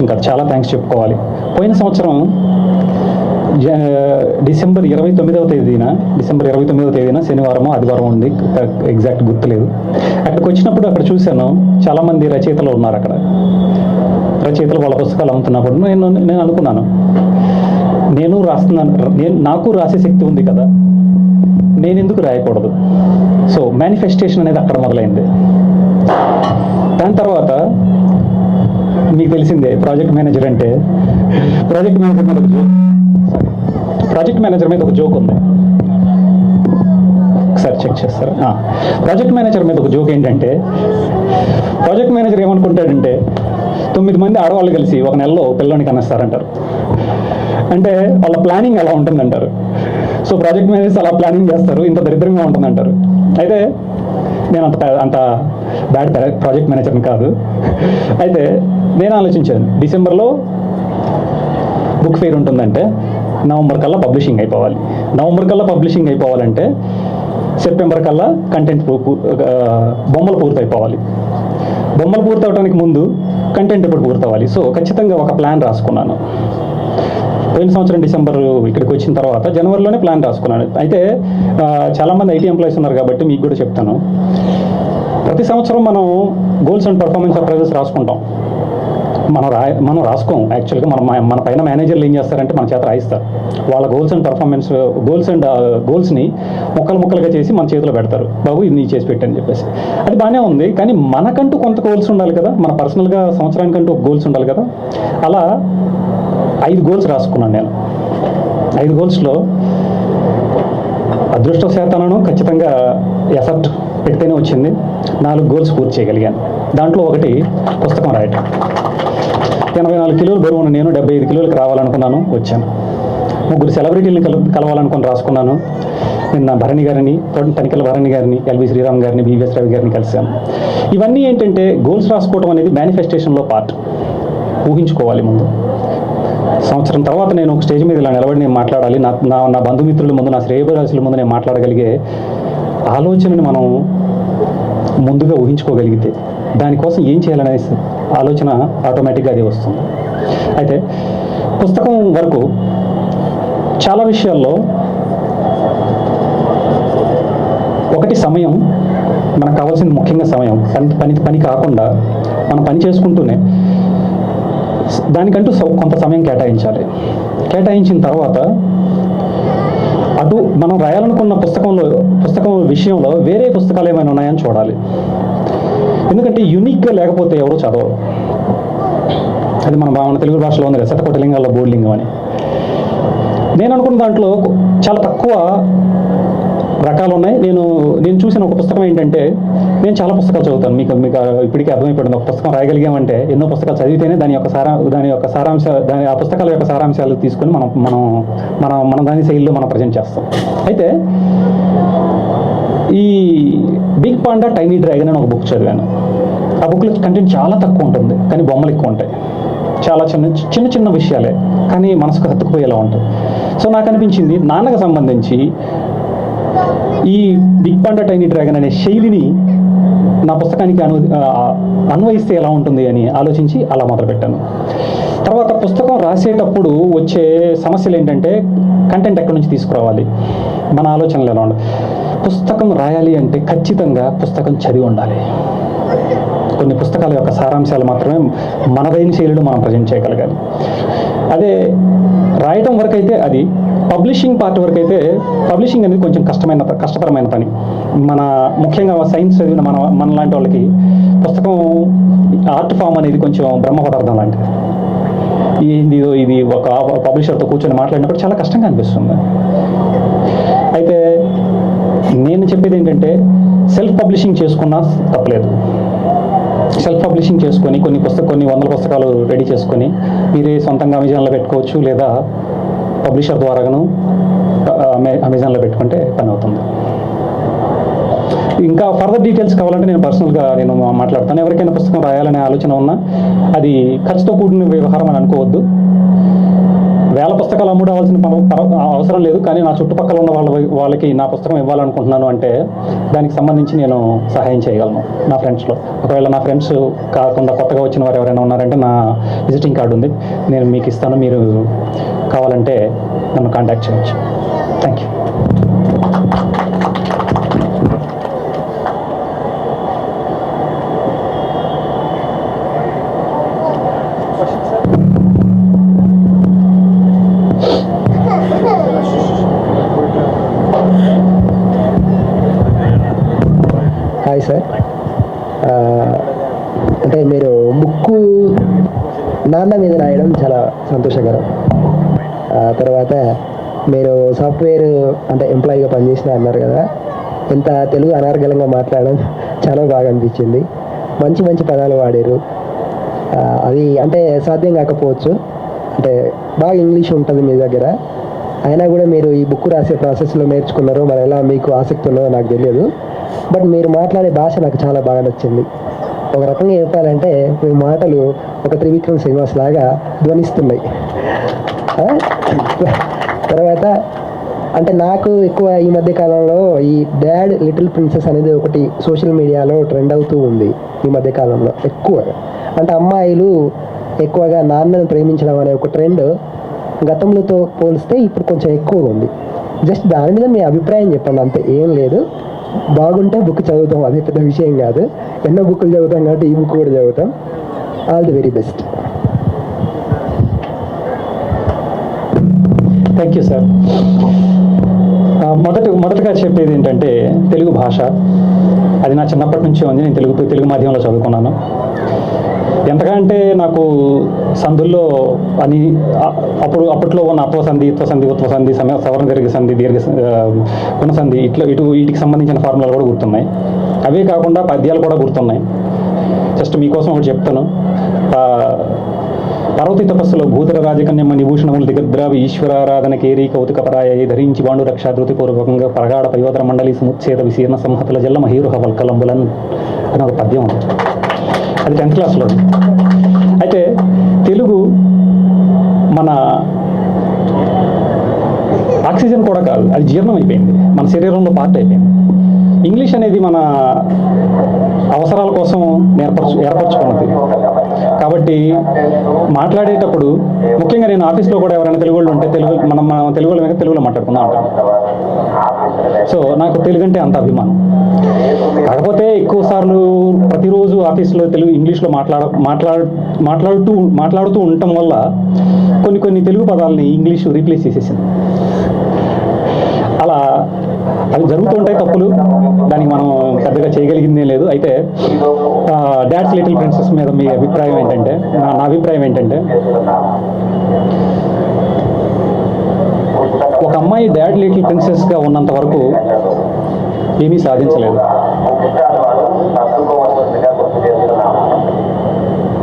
కాదు, చాలా థ్యాంక్స్ చెప్పుకోవాలి. పోయిన సంవత్సరం డిసెంబర్ 29వ తేదీన శనివారమో ఆదివారం ఉంది, ఎగ్జాక్ట్ గుర్తులేదు. అక్కడికి వచ్చినప్పుడు అక్కడ చూశాను చాలామంది రచయితలు ఉన్నారు అక్కడ. రచయితలు వాళ్ళ పుస్తకాలు అమ్ముతున్నప్పుడు నేను అనుకున్నాను, నాకు రాసే శక్తి ఉంది కదా, నేను ఎందుకు రాయకూడదు? సో మేనిఫెస్టేషన్ అనేది అక్కడ మొదలైంది. దాని తర్వాత మీకు తెలిసిందే ప్రాజెక్ట్ మేనేజర్ అంటే ప్రాజెక్ట్ మేనేజర్ మీద ఒక జోక్ ఉంది. ఒకసారి చెక్ చేస్తారు. ప్రాజెక్ట్ మేనేజర్ మీద ఒక జోక్ ఏంటంటే, ప్రాజెక్ట్ మేనేజర్ ఏమనుకుంటాడంటే 9 మంది ఆడవాళ్ళు కలిసి ఒక నెలలో పిల్లని కనేస్తారంటారు. అంటే వాళ్ళ ప్లానింగ్ ఎలా ఉంటుందంటారు. సో ప్రాజెక్ట్ మేనేజర్స్ అలా ప్లానింగ్ చేస్తారు, ఇంత దరిద్రంగా ఉంటుందంటారు. అయితే నేను అంత బ్యాడ్ ప్రాజెక్ట్ మేనేజర్ని కాదు. అయితే నేను ఆలోచించాను, డిసెంబర్లో బుక్ ఫెయిర్ ఉంటుందంటే నవంబర్ కల్లా పబ్లిషింగ్ అయిపోవాలంటే సెప్టెంబర్ కల్లా కంటెంట్ బొమ్మలు పూర్తయిపోవాలి. బొమ్మలు పూర్తవడానికి ముందు కంటెంట్ ఎప్పుడు పూర్తవ్వాలి. సో ఖచ్చితంగా ఒక ప్లాన్ రాసుకున్నాను. పోయిన సంవత్సరం డిసెంబర్ ఇక్కడికి వచ్చిన తర్వాత జనవరిలోనే ప్లాన్ రాసుకున్నాను. అయితే చాలామంది ఐటీ ఎంప్లాయీస్ ఉన్నారు కాబట్టి మీకు కూడా చెప్తాను, ప్రతి సంవత్సరం మనం గోల్స్ అండ్ పర్ఫార్మెన్స్ అప్రైజల్స్ రాసుకుంటాం. మనం రాసుకోం. యాక్చువల్గా మన పైన మేనేజర్లు ఏం చేస్తారంటే మన చేత రాయిస్తారు. వాళ్ళ గోల్స్ని ముక్కలుగా చేసి మన చేతిలో పెడతారు. బాబు ఇది నీ చేసి పెట్టని చెప్పేసి. అది బాగానే ఉంది, కానీ మనకంటూ కొంత గోల్స్ ఉండాలి కదా. మన పర్సనల్గా సంవత్సరానికంటూ ఒక గోల్స్ ఉండాలి కదా. అలా 5 గోల్స్ రాసుకున్నాను నేను. 5 గోల్స్లో అదృష్టవశాత్తు ఖచ్చితంగా ఎఫర్ట్ పెడితేనే వచ్చింది. 4 గోల్స్ పూర్తి చేయగలిగాను. దాంట్లో ఒకటి పుస్తకం రాయటం. 84 కిలోలు బరువు ఉన్న నేను 75 కిలోలకు రావాలనుకున్నాను, వచ్చాను. 3 సెలబ్రిటీలను కలవాలనుకుని రాసుకున్నాను. నిన్న తనికెళ్ళ భరణి గారిని, ఎల్వి శ్రీరామ్ గారిని, బివిఎస్ రవి గారిని కలిశాను. ఇవన్నీ ఏంటంటే గోల్స్ రాసుకోవడం అనేది మేనిఫెస్టేషన్లో పార్ట్. ఊహించుకోవాలి ముందు. సంవత్సరం తర్వాత నేను ఒక స్టేజ్ మీద ఇలా నిలబడి నేను మాట్లాడాలి, నా బంధుమిత్రుల ముందు, నా శ్రేయభిలాషుల ముందు నేను మాట్లాడగలిగే ఆలోచనని మనం ముందుగా ఊహించుకోగలిగితే దానికోసం ఏం చేయాలనే ఆలోచన ఆటోమేటిక్గా అది వస్తుంది. అయితే పుస్తకం వరకు చాలా విషయాల్లో ఒకటి సమయం మనకు కావాల్సింది, ముఖ్యంగా సమయం. పని కాకుండా మనం పని చేసుకుంటూనే దానికంటూ కొంత సమయం కేటాయించాలి. కేటాయించిన తర్వాత అటు మనం రాయాలనుకున్న పుస్తకం విషయంలో వేరే పుస్తకాలు ఏమైనా ఉన్నాయని చూడాలి. ఎందుకంటే యూనిక్గా లేకపోతే ఎవరో చదవరు. అది మన తెలుగు భాషలో ఉంది కదా, శతకోటిలింగాల్లో బోర్లింగం అని. నేను అనుకున్న దాంట్లో చాలా తక్కువ రకాలు ఉన్నాయి. నేను చూసిన ఒక పుస్తకం ఏంటంటే, నేను చాలా పుస్తకాలు చదువుతాను, మీకు ఇప్పటికీ అర్థమైపోయింది. ఒక పుస్తకం రాయగలిగామంటే ఎన్నో పుస్తకాలు చదివితేనే ఆ పుస్తకాల యొక్క సారాంశాలు తీసుకొని మనం దాని శైలిలో మనం ప్రజెంట్ చేస్తాం. అయితే ఈ బిగ్ పాండా టైనీ డ్రాగన్ అని ఒక బుక్ చదివాను. ఆ బుక్లో కంటెంట్ చాలా తక్కువ ఉంటుంది, కానీ బొమ్మలు ఎక్కువ ఉంటాయి. చాలా చిన్న విషయాలే, కానీ మనసుకు హత్తుకుపోయేలా ఉంటాయి. సో నాకు అనిపించింది, నాన్నకు సంబంధించి ఈ బిగ్ పాండా టైనీ డ్రాగన్ అనే శైలిని నా పుస్తకానికి అన్వయిస్తే ఎలా ఉంటుంది అని ఆలోచించి అలా మొదలుపెట్టాను. తర్వాత పుస్తకం రాసేటప్పుడు వచ్చే సమస్యలు ఏంటంటే, కంటెంట్ ఎక్కడి నుంచి తీసుకురావాలి, మన ఆలోచనలు ఎలా ఉండాలి. పుస్తకం రాయాలి అంటే ఖచ్చితంగా పుస్తకం చదివి ఉండాలి. కొన్ని పుస్తకాల యొక్క సారాంశాలు మాత్రమే మనదైన శైలిలో మనం ప్రజెంట్ చేయగలగాలి. అదే రాయటం వరకు అయితే అది, పబ్లిషింగ్ పార్ట్ వరకు అయితే పబ్లిషింగ్ అనేది కొంచెం కష్టతరమైన పని. ముఖ్యంగా సైన్స్ చదివిన మన లాంటి వాళ్ళకి పుస్తకం ఆర్ట్ ఫామ్ అనేది కొంచెం బ్రహ్మ పదార్థం లాంటిది. ఇది ఒక పబ్లిషర్తో కూర్చొని మాట్లాడినప్పుడు చాలా కష్టంగా అనిపిస్తుంది. అయితే నేను చెప్పేది ఏంటంటే, సెల్ఫ్ పబ్లిషింగ్ చేసుకున్నా తప్పలేదు. సెల్ఫ్ పబ్లిషింగ్ చేసుకొని కొన్ని 100 పుస్తకాలు రెడీ చేసుకొని మీరే సొంతంగా అమెజాన్లో పెట్టుకోవచ్చు, లేదా పబ్లిషర్ ద్వారాను అమెజాన్లో పెట్టుకుంటే పని అవుతుంది. ఇంకా ఫర్దర్ డీటెయిల్స్ కావాలంటే నేను పర్సనల్గా మాట్లాడతాను. ఎవరికైనా పుస్తకం రాయాలనే ఆలోచన ఉన్నా అది ఖర్చుతో కూడిన వ్యవహారం అని అనుకోవద్దు. 1000 పుస్తకాలు అమ్ముడవలసిన అవసరం లేదు, కానీ నా చుట్టుపక్కల ఉన్న వాళ్ళకి నా పుస్తకం ఇవ్వాలనుకుంటున్నాను అంటే దానికి సంబంధించి నేను సహాయం చేయగలను నా ఫ్రెండ్స్లో. ఒకవేళ నా ఫ్రెండ్స్ కాకుండా కొత్తగా వచ్చిన వారు ఎవరైనా ఉన్నారంటే నా విజిటింగ్ కార్డు ఉంది, నేను మీకు ఇస్తాను. మీరు కావాలంటే నన్ను కాంటాక్ట్ చేయవచ్చు. Thank you.
హాయ్ సార్, అంటే మీరు బుక్
నాన్న మీద రాయడం చాలా సంతోషకరం. తర్వాత మీరు సాఫ్ట్వేర్ అంటే ఎంప్లాయీగా పనిచేసిన అన్నారు కదా, ఎంత తెలుగు అనర్గళంగా మాట్లాడడం చాలా బాగా అనిపించింది. మంచి మంచి పదాలు వాడారు. అది అంటే సాధ్యం కాకపోవచ్చు, అంటే బాగా ఇంగ్లీష్ ఉంటుంది మీ దగ్గర, అయినా కూడా మీరు ఈ బుక్ రాసే ప్రాసెస్లో నేర్చుకున్నారో మరి ఎలా మీకు ఆసక్తి ఉన్నదో నాకు తెలియదు. బట్ మీరు మాట్లాడే భాష నాకు చాలా బాగా నచ్చింది. ఒక రకంగా చెప్పాలంటే మీ మాటలు ఒక త్రివిక్రమ్ శ్రీనివాస్ లాగా ధ్వనిస్తున్నాయి. తర్వాత అంటే నాకు ఎక్కువ ఈ మధ్య కాలంలో ఈ డాడ్ లిటిల్ ప్రిన్సెస్ అనేది ఒకటి సోషల్ మీడియాలో ట్రెండ్ అవుతూ ఉంది ఈ మధ్య కాలంలో ఎక్కువగా. అంటే అమ్మాయిలు ఎక్కువగా నాన్నను ప్రేమించడం అనే ఒక ట్రెండ్ గతంలోతో పోలిస్తే ఇప్పుడు కొంచెం ఎక్కువగా ఉంది. జస్ట్ దాని మీద మీ అభిప్రాయం చెప్పండి, అంతే, ఏం లేదు. బాగుంటే బుక్ చదువుతాం, అది పెద్ద విషయం కాదు. ఎన్నో బుక్కులు చదువుతాం కాబట్టి ఈ బుక్ కూడా చదువుతాం. All the very best.
Thank you sir. మొదటగా చెప్పేది ఏంటంటే తెలుగు భాష అది నా చిన్నప్పటి నుంచి ఉంది. నేను తెలుగు మాధ్యమంలో చదువుకున్నాను. ఎంతకంటే నాకు సందుల్లో అని అప్పట్లో ఉన్న అత్వసంధి, ఉత్వసంధి, సవరణ దీర్ఘ గుణసంధి వీటికి సంబంధించిన ఫార్ములాలు కూడా గుర్తున్నాయి. అవే కాకుండా పద్యాలు కూడా గుర్తున్నాయి. జస్ట్ మీకోసం ఒకటి చెప్తాను. పార్వతీ తపస్సులో భూతర రాజకన్యమ్మ నిభూషణములు దిగద్రావి ఈశ్వరారాధన కేరీ కౌతుకపరాయ ధరించి బాండు రక్షాధృతిపూర్వకంగా పరగాఢ పయోధర మండలి సముచ్ఛేద విశీర్ణ సంహతుల జల్ల మహీరుహ వల్కలంబులన్ అని ఒక పద్యం ఉంది. అది 10th క్లాస్లో. అయితే తెలుగు మన ఆక్సిజన్ కూడా కాదు, అది జీర్ణం అయిపోయింది, మన శరీరంలో పార్ట్ అయిపోయింది. ఇంగ్లీష్ అనేది మన అవసరాల కోసం ఏర్పరచుకున్నది. కాబట్టి మాట్లాడేటప్పుడు ముఖ్యంగా నేను ఆఫీస్లో కూడా ఎవరైనా తెలుగు వాళ్ళు ఉంటే మనం తెలుగు వాళ్ళ మీద తెలుగులో మాట్లాడుకుందాం అంటాను. సో నాకు తెలుగు అంటే అంత అభిమానం. కాకపోతే ఎక్కువ సార్లు ప్రతిరోజు ఆఫీస్లో ఇంగ్లీష్లో మాట్లాడుతూ ఉండటం వల్ల కొన్ని తెలుగు పదాలని ఇంగ్లీషు రీప్లేస్ చేసేసింది. అలా అవి జరుగుతుంటాయి తప్పులు, దానికి మనం పెద్దగా చేయగలిగిందే లేదు. అయితే డాడ్స్ లిటిల్ ప్రిన్సెస్ మీద మీ అభిప్రాయం ఏంటంటే, నా అభిప్రాయం ఏంటంటే, ఒక అమ్మాయి డాడ్ లిటిల్ ప్రిన్సెస్గా ఉన్నంత వరకు ఏమీ సాధించలేదు.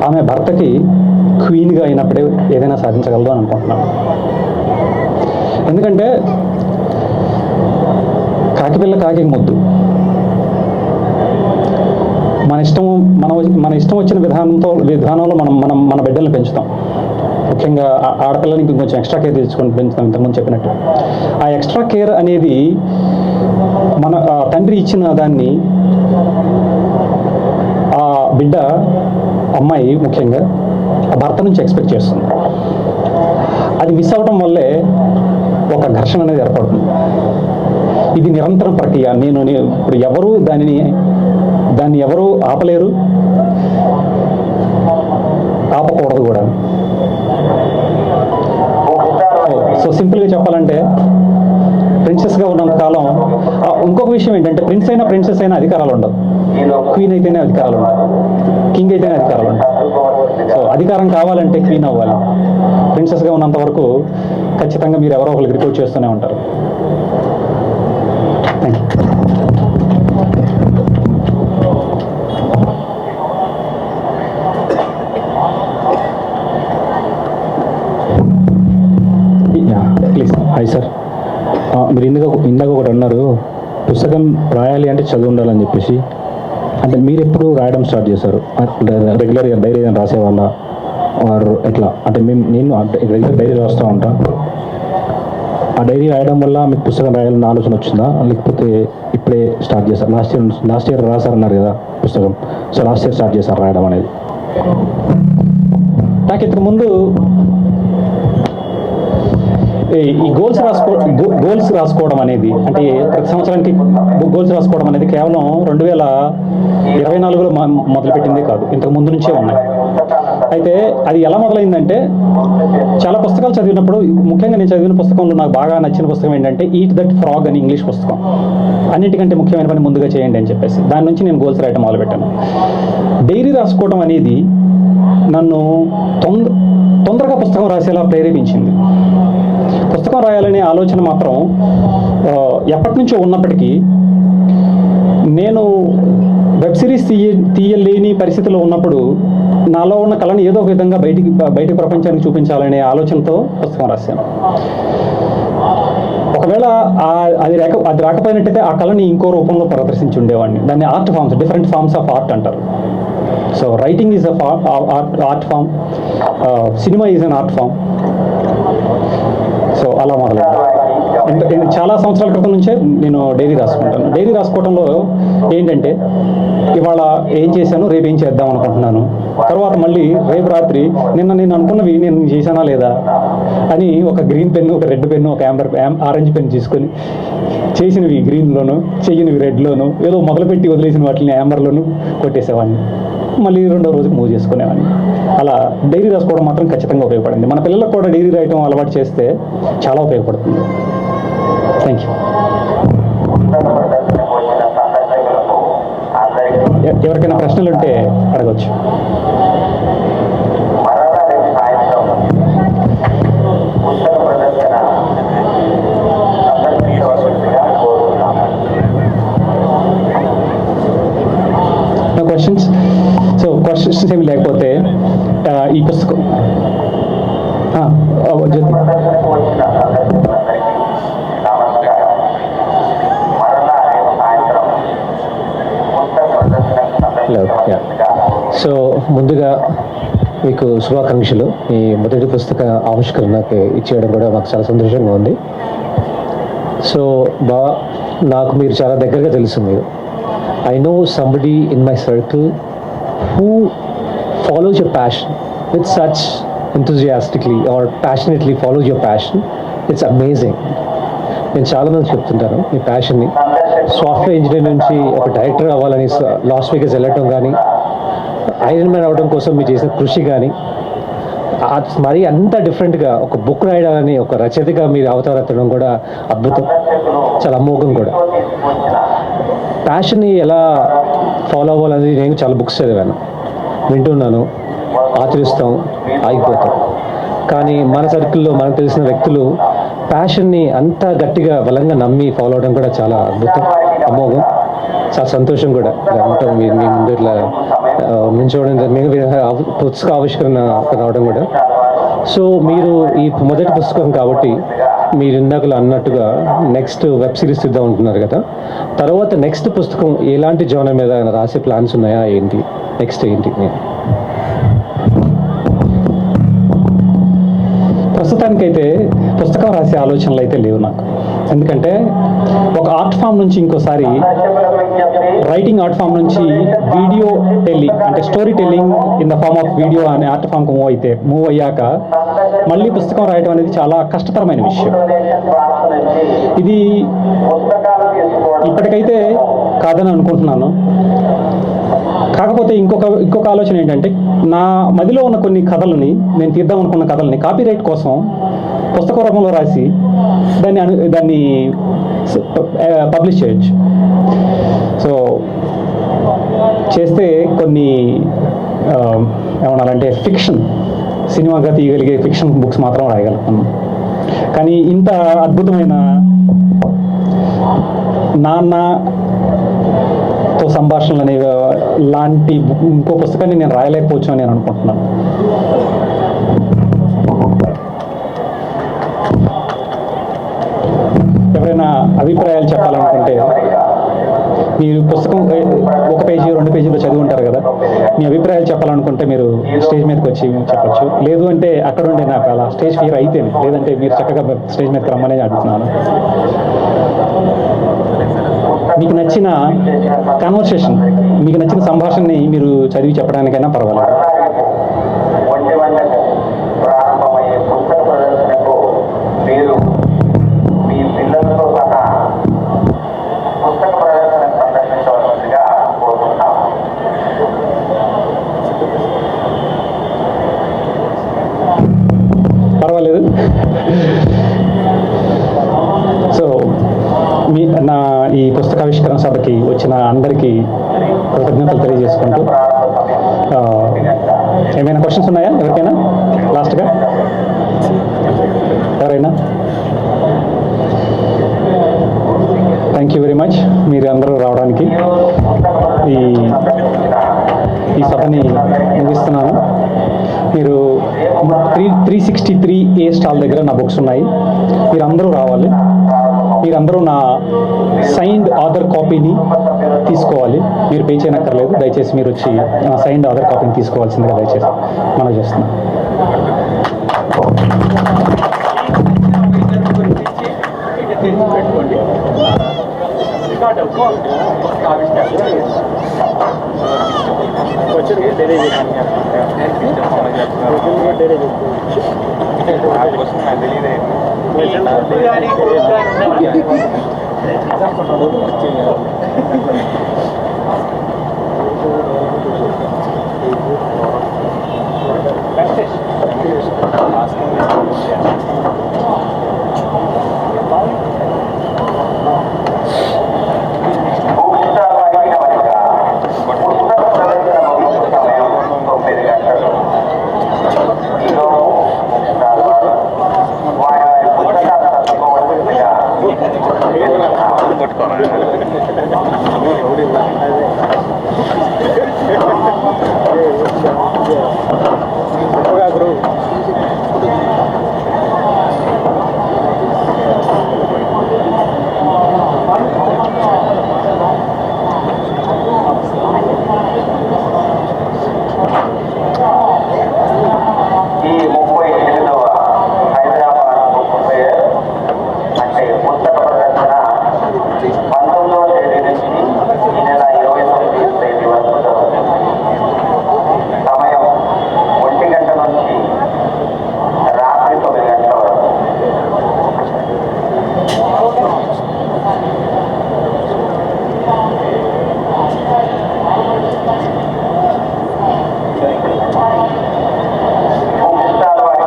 ఆమె భర్తకి క్వీన్గా అయినప్పుడే ఏదైనా సాధించగలదు అని అనుకుంటున్నాను. ఎందుకంటే కాకిపిల్ల కాకి ముద్దు, మన ఇష్టం వచ్చిన విధానంలో మన బిడ్డలను పెంచుతాం. ముఖ్యంగా ఆడపిల్లని ఇంకొంచెం ఎక్స్ట్రా కేర్ తీసుకొని పెంచుతాం. ఇంతకుముందు చెప్పినట్టు ఆ ఎక్స్ట్రా కేర్ అనేది మన తండ్రి ఇచ్చిన దాన్ని ఆ బిడ్డ, అమ్మాయి ముఖ్యంగా ఆ భర్త నుంచి ఎక్స్పెక్ట్ చేస్తుంది. అది మిస్ అవ్వడం వల్లే ఒక ఘర్షణ అనేది ఏర్పడుతుంది. ఇది నిరంతరం ప్రక్రియ. ఇప్పుడు ఎవరు దాన్ని ఎవరు ఆపలేరు, ఆపకూడదు కూడా. సో సింపుల్గా చెప్పాలంటే ప్రిన్సెస్గా ఉన్నంత కాలం, ఇంకొక విషయం ఏంటంటే ప్రిన్సెస్ అయినా అధికారాలు ఉండవు, క్వీన్ అయితేనే అధికారాలు ఉండవు, కింగ్ అయితేనే అధికారాలు ఉండవు. సో అధికారం కావాలంటే క్వీన్ అవ్వాలి. ప్రిన్సెస్గా ఉన్నంత వరకు ఖచ్చితంగా మీరు ఎవరో ఒకరికి రిపోర్ట్ చేస్తూనే ఉంటారు. Thank you. Please.
Hi sir, మీరు ఇందాక ఒకటి అన్నారు, పుస్తకం రాయాలి అంటే చదువు ఉండాలని చెప్పేసి. అంటే మీరు ఎప్పుడు రాయడం స్టార్ట్ చేశారు? రెగ్యులర్గా డైరీ ఏదైనా రాసేవాళ్ళ వారు ఎట్లా? అంటే నేను రెగ్యులర్ డైరీ రాస్తూ ఉంటా. ఆ డైరీ రాయడం వల్ల మీకు పుస్తకం రాయాలన్న ఆలోచన వచ్చిందా, లేకపోతే ఇప్పుడే స్టార్ట్ చేశారు? లాస్ట్ ఇయర్ రాశారన్నారు కదా పుస్తకం, సో లాస్ట్ ఇయర్ స్టార్ట్ చేశారు రాయడం అనేది?
నాకు ఇంతకుముందు ఈ గోల్స్ రాసుకోవడం అనేది, అంటే ప్రతి సంవత్సరానికి గోల్స్ రాసుకోవడం అనేది కేవలం 2024లో మొదలుపెట్టిందే కాదు, ఇంతకు ముందు నుంచే ఉన్నాయి. అయితే అది ఎలా మొదలైందంటే, చాలా పుస్తకాలు చదివినప్పుడు, ముఖ్యంగా నేను చదివిన పుస్తకంలో నాకు బాగా నచ్చిన పుస్తకం ఏంటంటే ఈట్ దట్ ఫ్రాగ్ అని ఇంగ్లీష్ పుస్తకం. అన్నిటికంటే ముఖ్యమైన పని ముందుగా చేయండి అని చెప్పేసి దాని నుంచి నేను గోల్స్ రాయడం మొదలుపెట్టాను. డైరీ రాసుకోవడం అనేది నన్ను తొందరగా పుస్తకం రాసేలా ప్రేరేపించింది. పుస్తకం రాయాలనే ఆలోచన మాత్రం ఎప్పటి నుంచో ఉన్నప్పటికీ నేను వెబ్ సిరీస్ తీయలేని పరిస్థితిలో ఉన్నప్పుడు నాలో ఉన్న కళని ఏదో ఒక విధంగా బయటి ప్రపంచానికి చూపించాలనే ఆలోచనతో పుస్తకం రాశాను. ఒకవేళ అది రాకపోయినట్టయితే ఆ కళని ఇంకో రూపంలో ప్రదర్శించి ఉండేవాడిని. దాన్ని art forms, different forms of art అంటారు. So writing is art form, cinema is an art form. So అలా మొదలైంది. చాలా సంవత్సరాల క్రితం నుంచే నేను డైరీ రాసుకుంటాను. డైరీ రాసుకోవడంలో ఏంటంటే ఇవాళ ఏం చేశాను, రేపు ఏం చేద్దాం అనుకుంటున్నాను, తర్వాత మళ్ళీ రేపు రాత్రి నేను అనుకున్నవి నేను చేశానా లేదా అని ఒక గ్రీన్ పెన్ను, ఒక రెడ్ పెన్ను, ఒక ఆరెంజ్ పెన్ తీసుకొని చేసినవి గ్రీన్లోను, చెయ్యనివి రెడ్లోను, ఏదో మొదలుపెట్టి వదిలేసిన వాటిని యాంబర్లోను కొట్టేసేవాడిని. మళ్ళీ రెండో రోజుకి మూవ్ చేసుకునేవాడిని. అలా డైరీ రాసుకోవడం మాత్రం ఖచ్చితంగా ఉపయోగపడింది. మన పిల్లలకు కూడా డైరీ రాయటం అలవాటు చేస్తే చాలా ఉపయోగపడుతుంది. Thank you. ఎవరికైనా ప్రశ్నలు ఉంటే అడగవచ్చు. క్వశ్చన్స్? సో క్వశ్చన్స్ ఏమి లేకపోతే ఈ పుస్తకం జ్యోతి
సో ముందుగా మీకు శుభాకాంక్షలు. ఈ మొదటి పుస్తక ఆవిష్కరణకి ఇచ్చేయడం కూడా మాకు చాలా సంతోషంగా ఉంది. సో నాకు మీరు చాలా దగ్గరగా తెలుసు. మీరు I know somebody in my circle who follows your passion with such enthusiastically or passionately follows your passion. It's amazing. నేను చాలామంది చెప్తుంటాను ఈ ప్యాషన్ని. సాఫ్ట్వేర్ ఇంజనీర్ నుంచి ఒక డైరెక్టర్ అవ్వాలని లాస్ వేగస్ వెళ్ళటం కానీ, ఐరన్ మ్యాన్ అవ్వడం కోసం మీరు చేసిన కృషి కానీ, మరి అంత డిఫరెంట్గా ఒక బుక్ రాయడాలని ఒక రచయితగా మీరు అవతారెత్తడం కూడా అద్భుతం, చాలా అమోఘం కూడా. ప్యాషన్ని ఎలా ఫాలో అవ్వాలనేది నేను చాలా బుక్స్ చదివాను, వింటున్నాను, ఆచరిస్తాం, ఆగిపోతాం. కానీ మన సర్కిల్లో మనకు తెలిసిన వ్యక్తులు ప్యాషన్ని అంత గట్టిగా బలంగా నమ్మి ఫాలో అవడం కూడా చాలా అద్భుతం, అమోఘం, చాలా సంతోషం కూడా. ఇలా ఉంటాం మీ ముందు ఇట్లా నించోవడం, మేము పుస్తక ఆవిష్కరణ రావడం కూడా. సో మీరు ఈ మొదటి పుస్తకం కాబట్టి మీరు ఇందాకలు అన్నట్టుగా నెక్స్ట్ వెబ్ సిరీస్ తీద్దాం అంటున్నారు కదా, తర్వాత నెక్స్ట్ పుస్తకం ఎలాంటి జోనర్ మీద రాసే ప్లాన్స్ ఉన్నాయా, ఏంటి నెక్స్ట్ ఏంటి?
ప్రస్తుతానికైతే పుస్తకం రాసే ఆలోచనలు అయితే లేవు నాకు. ఎందుకంటే ఒక ఆర్ట్ ఫామ్ నుంచి ఇంకోసారి రైటింగ్ ఆర్ట్ ఫామ్ నుంచి వీడియో టెల్లింగ్ అంటే story telling in the form of video అనే ఆర్ట్ ఫామ్కి మూవ్ అయ్యాక మళ్ళీ పుస్తకం రాయటం అనేది చాలా కష్టతరమైన విషయం. ఇది ఇప్పటికైతే కాదని అనుకుంటున్నాను. కాకపోతే ఇంకొక ఆలోచన ఏంటంటే, నా మదిలో ఉన్న కొన్ని కథలని, నేను తీద్దాం అనుకున్న కథలని కాపీరైట్ కోసం పుస్తక రూపంలో రాసి దాన్ని పబ్లిష్ చేయొచ్చు. సో చేస్తే కొన్ని ఏమన్నారంటే ఫిక్షన్, సినిమాగా తీయగలిగే ఫిక్షన్ బుక్స్ మాత్రం రాయగలుగుతాను. కానీ ఇంత అద్భుతమైన నాన్నతో సంభాషణలు అనే లాంటి ఇంకో పుస్తకాన్ని నేను రాయలేకపోవచ్చు అని నేను అనుకుంటున్నాను. ఎవరైనా అభిప్రాయాలు చెప్పాలనుకుంటే, మీరు పుస్తకం ఒక పేజీ 2 పేజీలో చదివి ఉంటారు కదా, మీ అభిప్రాయాలు చెప్పాలనుకుంటే మీరు స్టేజ్ మీదకి వచ్చి చెప్పచ్చు. లేదు అంటే అక్కడ ఉండే నాకు అలా స్టేజ్ ఫియర్ అయితేనే, లేదంటే మీరు చక్కగా స్టేజ్ మీదకి రమ్మని అడుగుతున్నాను. మీకు నచ్చిన కన్వర్సేషన్, మీకు నచ్చిన సంభాషణని మీరు చదివి చెప్పడానికైనా పర్వాలేదు. పర్వాలేదు. సో నా ఈ పుస్తకావిష్కరణ సభకి వచ్చిన అందరికీ కృతజ్ఞతలు తెలియజేసుకుంటూ ఏమైనా క్వశ్చన్స్ ఉన్నాయా ఎవరికైనా లాస్ట్గా? ఎవరైనా? థ్యాంక్ యూ వెరీ మచ్ మీరు అందరూ రావడానికి. ఈ సభని ముగిస్తున్నాను. మీరు 363A స్టాల్ దగ్గర నా బుక్స్ ఉన్నాయి, మీరందరూ రావాలి. మీరందరూ నా సైన్డ్ ఆథర్ కాపీని తీసుకోవాలి. మీరు పే చేయనక్కర్లేదు, దయచేసి మీరు వచ్చి నా సైన్డ్ ఆథర్ కాపీని తీసుకోవాల్సిందిగా దయచేసి మనం చేస్తున్నాం.
కొట్టుకోవాలి.